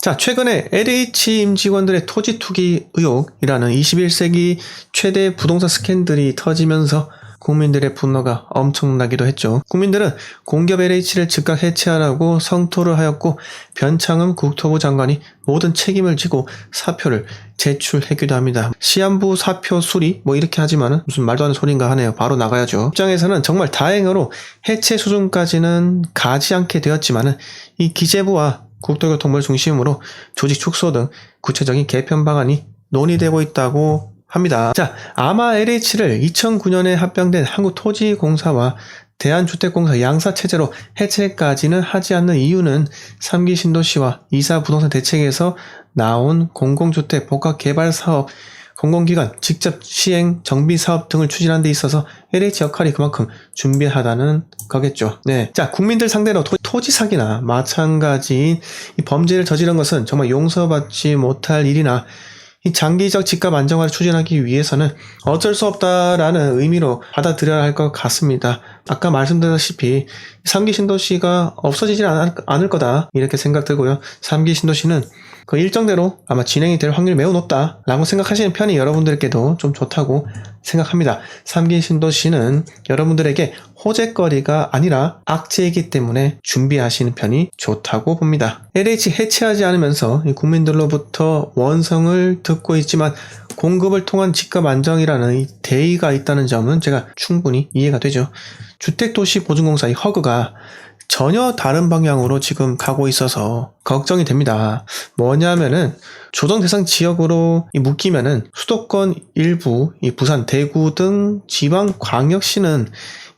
자, 최근에 LH 임직원들의 토지 투기 의혹이라는 21세기 최대 부동산 스캔들이 터지면서 국민들의 분노가 엄청나기도 했죠. 국민들은 공기업 LH를 즉각 해체하라고 성토를 하였고, 변창흠 국토부 장관이 모든 책임을 지고 사표를 제출했기도 합니다. 시한부 사표 수리 이렇게 하지만은 무슨 말도 안 되는 소린가 하네요. 바로 나가야죠. 입장에서는 정말 다행으로 해체 수준까지는 가지 않게 되었지만은 이 기재부와 국토교통부를 중심으로 조직 축소 등 구체적인 개편 방안이 논의되고 있다고 합니다. 자, 아마 LH를 2009년에 합병된 한국토지공사와 대한주택공사 양사체제로 해체까지는 하지 않는 이유는 3기 신도시와 2사 부동산 대책에서 나온 공공주택 복합개발사업, 공공기관 직접 시행 정비사업 등을 추진하는 데 있어서 LH 역할이 그만큼 준비하다는 거겠죠. 네, 자, 국민들 상대로 토지 사기나 마찬가지인 이 범죄를 저지른 것은 정말 용서받지 못할 일이나 이 장기적 집값 안정화를 추진하기 위해서는 어쩔 수 없다라는 의미로 받아들여야 할 것 같습니다. 아까 말씀드렸다시피 3기 신도시가 없어지진 않을 거다 이렇게 생각되고요. 3기 신도시는 그 일정대로 아마 진행이 될 확률이 매우 높다라고 생각하시는 편이 여러분들께도 좀 좋다고 생각합니다. 3기 신도시는 여러분들에게 호재거리가 아니라 악재이기 때문에 준비하시는 편이 좋다고 봅니다. LH 해체하지 않으면서 국민들로부터 원성을 듣고 있지만 공급을 통한 집값 안정이라는 이 대의가 있다는 점은 제가 충분히 이해가 되죠. 주택도시보증공사 이 허그가 전혀 다른 방향으로 지금 가고 있어서 걱정이 됩니다. 뭐냐면은 조정 대상 지역으로 묶이면은 수도권 일부, 이 부산, 대구 등 지방 광역시는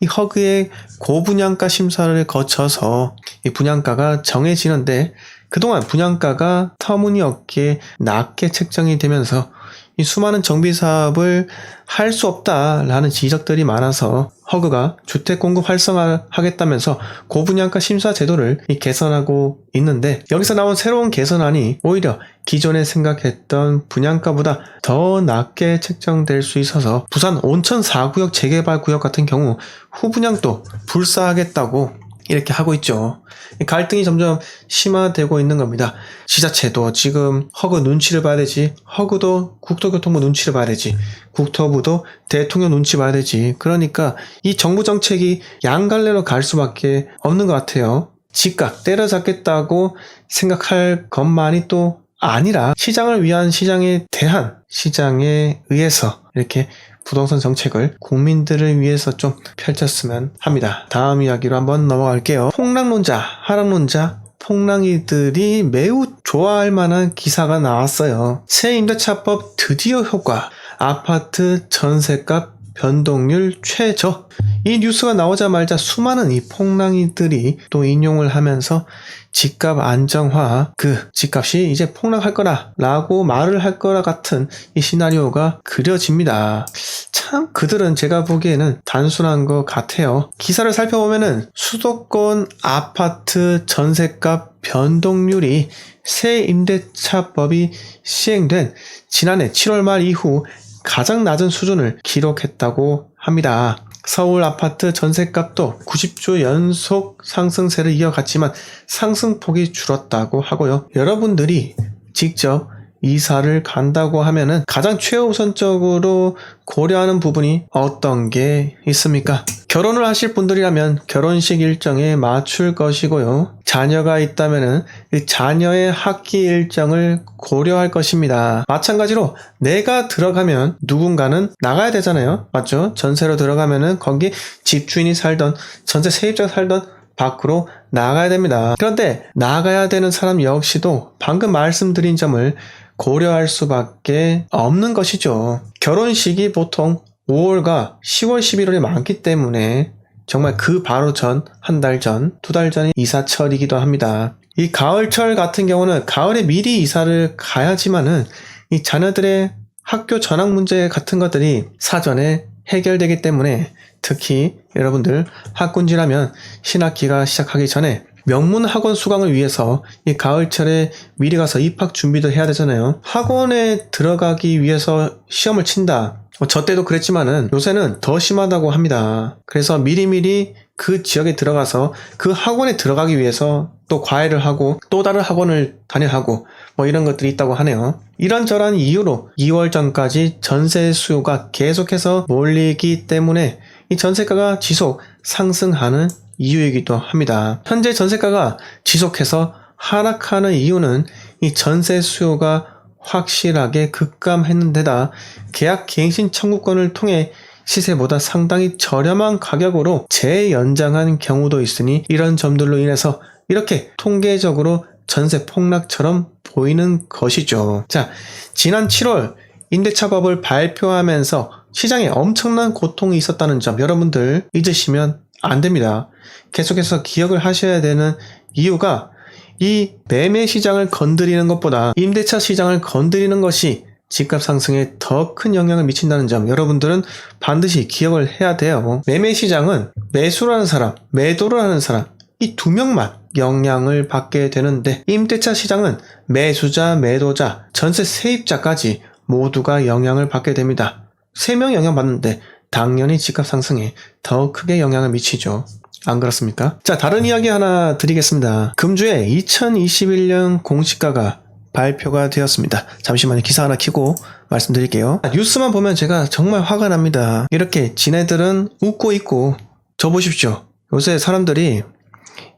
이 허그의 고분양가 심사를 거쳐서 이 분양가가 정해지는데, 그동안 분양가가 터무니없게 낮게 책정이 되면서 이 수많은 정비 사업을 할 수 없다라는 지적들이 많아서 허그가 주택 공급 활성화하겠다면서 고분양가 심사 제도를 개선하고 있는데, 여기서 나온 새로운 개선안이 오히려 기존에 생각했던 분양가보다 더 낮게 책정될 수 있어서 부산 온천 4구역 재개발 구역 같은 경우 후분양도 불사하겠다고 이렇게 하고 있죠. 갈등이 점점 심화되고 있는 겁니다. 지자체도 지금 허그 눈치를 봐야 되지, 허그도 국토교통부 눈치를 봐야 되지, 국토부도 대통령 눈치 봐야 되지. 그러니까 이 정부 정책이 양갈래로 갈 수밖에 없는 것 같아요. 집값 때려잡겠다고 생각할 것만이 또 아니라 시장을 위한, 시장에 대한, 시장에 의해서 이렇게 부동산 정책을 국민들을 위해서 좀 펼쳤으면 합니다. 다음 이야기로 한번 넘어갈게요. 폭락론자, 하락론자, 폭락이들이 매우 좋아할 만한 기사가 나왔어요. 새 임대차법 드디어 효과, 아파트 전세값 변동률 최저. 이 뉴스가 나오자마자 수많은 이 폭락이들이 또 인용을 하면서 집값 안정화, 그 집값이 이제 폭락할 거라 라고 말을 할 거라 같은 이 시나리오가 그려집니다. 참 그들은 제가 보기에는 단순한 것 같아요. 기사를 살펴보면은 수도권 아파트 전세값 변동률이 새 임대차법이 시행된 지난해 7월 말 이후 가장 낮은 수준을 기록했다고 합니다. 서울 아파트 전세값도 90주 연속 상승세를 이어갔지만 상승폭이 줄었다고 하고요. 여러분들이 직접 이사를 간다고 하면은 가장 최우선적으로 고려하는 부분이 어떤 게 있습니까? 결혼을 하실 분들이라면 결혼식 일정에 맞출 것이고요. 자녀가 있다면은 이 자녀의 학기 일정을 고려할 것입니다. 마찬가지로 내가 들어가면 누군가는 나가야 되잖아요. 맞죠? 전세로 들어가면은 거기 집주인이 살던, 전세 세입자가 살던 밖으로 나가야 됩니다. 그런데 나가야 되는 사람 역시도 방금 말씀드린 점을 고려할 수밖에 없는 것이죠. 결혼식이 보통 5월과 10월, 11월에 많기 때문에 정말 그 바로 전, 한 달 전, 두 달 전이 이사철이기도 합니다. 이 가을철 같은 경우는 가을에 미리 이사를 가야지만은 이 자녀들의 학교 전학 문제 같은 것들이 사전에 해결되기 때문에, 특히 여러분들 학군지라면 신학기가 시작하기 전에 명문 학원 수강을 위해서 이 가을철에 미리 가서 입학 준비도 해야 되잖아요. 학원에 들어가기 위해서 시험을 친다. 저 때도 그랬지만은 요새는 더 심하다고 합니다. 그래서 미리미리 그 지역에 들어가서 그 학원에 들어가기 위해서 또 과외를 하고 또 다른 학원을 다녀야 하고 뭐 이런 것들이 있다고 하네요. 이런저런 이유로 2월 전까지 전세 수요가 계속해서 몰리기 때문에 이 전세가가 지속 상승하는 이유이기도 합니다. 현재 전세가가 지속해서 하락하는 이유는 이 전세 수요가 확실하게 급감했는 데다 계약 갱신 청구권을 통해 시세보다 상당히 저렴한 가격으로 재연장한 경우도 있으니 이런 점들로 인해서 이렇게 통계적으로 전세 폭락처럼 보이는 것이죠. 자, 지난 7월 임대차법을 발표하면서 시장에 엄청난 고통이 있었다는 점 여러분들 잊으시면 안 됩니다. 계속해서 기억을 하셔야 되는 이유가 이 매매 시장을 건드리는 것보다 임대차 시장을 건드리는 것이 집값 상승에 더 큰 영향을 미친다는 점 여러분들은 반드시 기억을 해야 돼요. 매매 시장은 매수를 하는 사람, 매도를 하는 사람 이 두 명만 영향을 받게 되는데 임대차 시장은 매수자, 매도자, 전세 세입자까지 모두가 영향을 받게 됩니다. 3명 영향받는데 당연히 집값 상승에 더 크게 영향을 미치죠. 안 그렇습니까? 자, 다른 이야기 하나 드리겠습니다. 금주에 2021년 공시가가 발표가 되었습니다. 잠시만요. 기사 하나 켜고 말씀드릴게요. 뉴스만 보면 제가 정말 화가 납니다. 이렇게 지네들은 웃고 있고 저 보십시오. 요새 사람들이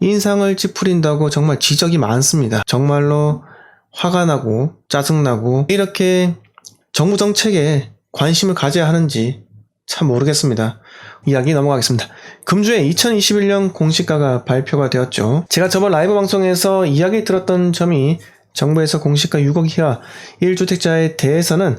인상을 찌푸린다고 정말 지적이 많습니다. 정말로 화가 나고 짜증나고 이렇게 정부 정책에 관심을 가져야 하는지 참 모르겠습니다. 이야기 넘어가겠습니다. 금주에 2021년 공시가가 발표가 되었죠. 제가 저번 라이브 방송에서 이야기 들었던 점이 정부에서 공시가 6억 이하 1주택자에 대해서는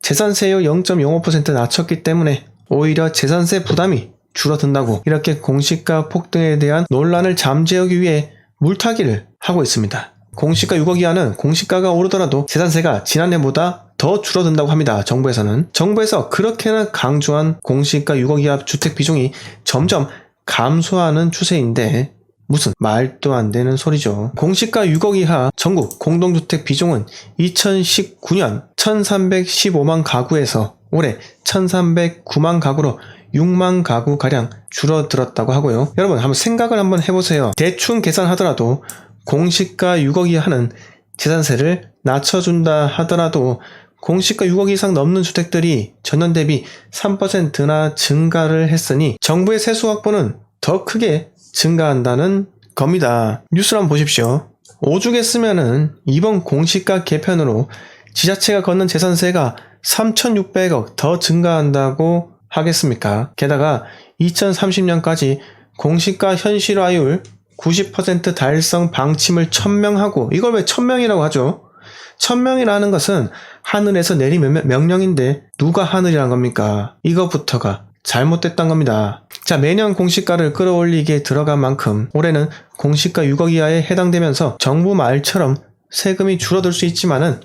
재산세율 0.05% 낮췄기 때문에 오히려 재산세 부담이 줄어든다고 이렇게 공시가 폭등에 대한 논란을 잠재우기 위해 물타기를 하고 있습니다. 공시가 6억 이하는 공시가가 오르더라도 재산세가 지난해보다 더 줄어든다고 합니다. 정부에서 그렇게나 강조한 공시가 6억 이하 주택 비중이 점점 감소하는 추세인데 무슨 말도 안 되는 소리죠. 공시가 6억 이하 전국 공동주택 비중은 2019년 1315만 가구에서 올해 1309만 가구로 6만 가구가량 줄어들었다고 하고요. 여러분 한번 생각을 한번 해보세요. 대충 계산하더라도 공시가 6억 이하는 재산세를 낮춰준다 하더라도 공시가 6억 이상 넘는 주택들이 전년 대비 3%나 증가를 했으니 정부의 세수 확보는 더 크게 증가한다는 겁니다. 뉴스를 한번 보십시오. 오죽했으면은 이번 공시가 개편으로 지자체가 걷는 재산세가 3,600억 더 증가한다고 하겠습니까? 게다가 2030년까지 공시가 현실화율 90% 달성 방침을 천명하고 이걸 왜 천명이라고 하죠? 천명이라는 것은 하늘에서 내린 명령인데 누가 하늘이란 겁니까? 이것부터가 잘못됐단 겁니다. 자, 매년 공시가를 끌어올리기에 들어간 만큼 올해는 공시가 6억 이하에 해당되면서 정부 말처럼 세금이 줄어들 수 있지만은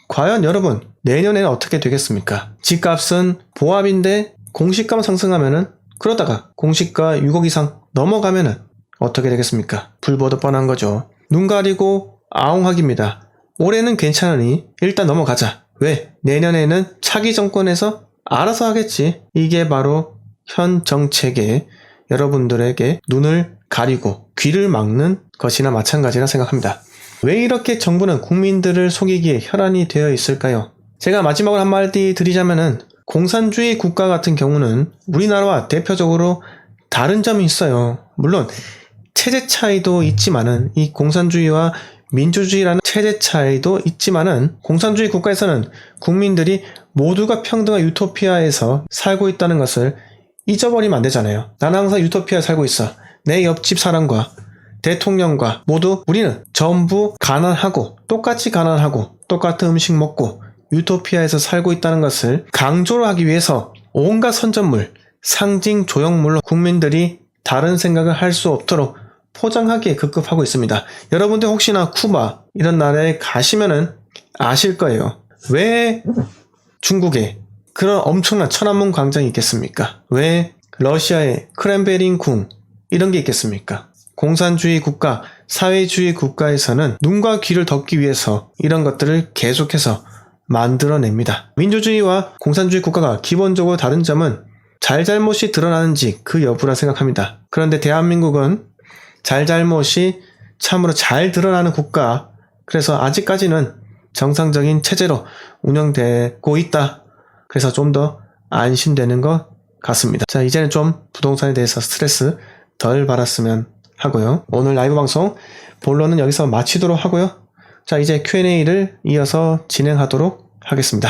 과연 여러분 내년에는 어떻게 되겠습니까? 집값은 보합인데 공시가만 상승하면은 그러다가 공시가 6억 이상 넘어가면은 어떻게 되겠습니까? 불보듯 뻔한 거죠. 눈 가리고 아웅하기입니다. 올해는 괜찮으니 일단 넘어가자. 왜? 내년에는 차기 정권에서 알아서 하겠지. 이게 바로 현 정책에 여러분들에게 눈을 가리고 귀를 막는 것이나 마찬가지라 생각합니다. 왜 이렇게 정부는 국민들을 속이기에 혈안이 되어 있을까요? 제가 마지막으로 한마디 드리자면은 공산주의 국가 같은 경우는 우리나라와 대표적으로 다른 점이 있어요. 물론 체제 차이도 있지만은 이 공산주의와 민주주의라는 체제 차이도 있지만은 공산주의 국가에서는 국민들이 모두가 평등한 유토피아에서 살고 있다는 것을 잊어버리면 안 되잖아요. 나는 항상 유토피아에 살고 있어. 내 옆집 사람과 대통령과 모두 우리는 전부 가난하고 똑같이 가난하고 똑같은 음식 먹고 유토피아에서 살고 있다는 것을 강조를 하기 위해서 온갖 선전물, 상징 조형물로 국민들이 다른 생각을 할 수 없도록 포장하기에 급급하고 있습니다. 여러분들 혹시나 쿠바 이런 나라에 가시면은 아실 거예요. 왜 중국에 그런 엄청난 천안문 광장이 있겠습니까? 왜 러시아의 크렘베린 궁 이런 게 있겠습니까? 공산주의 국가, 사회주의 국가에서는 눈과 귀를 덮기 위해서 이런 것들을 계속해서 만들어냅니다. 민주주의와 공산주의 국가가 기본적으로 다른 점은 잘잘못이 드러나는지 그 여부라 생각합니다. 그런데 대한민국은 잘잘못이 참으로 잘 드러나는 국가, 그래서 아직까지는 정상적인 체제로 운영되고 있다. 그래서 좀 더 안심되는 것 같습니다. 자, 이제는 좀 부동산에 대해서 스트레스 덜 받았으면 하고요. 오늘 라이브 방송 본론은 여기서 마치도록 하고요. 자, 이제 Q&A를 이어서 진행하도록 하겠습니다.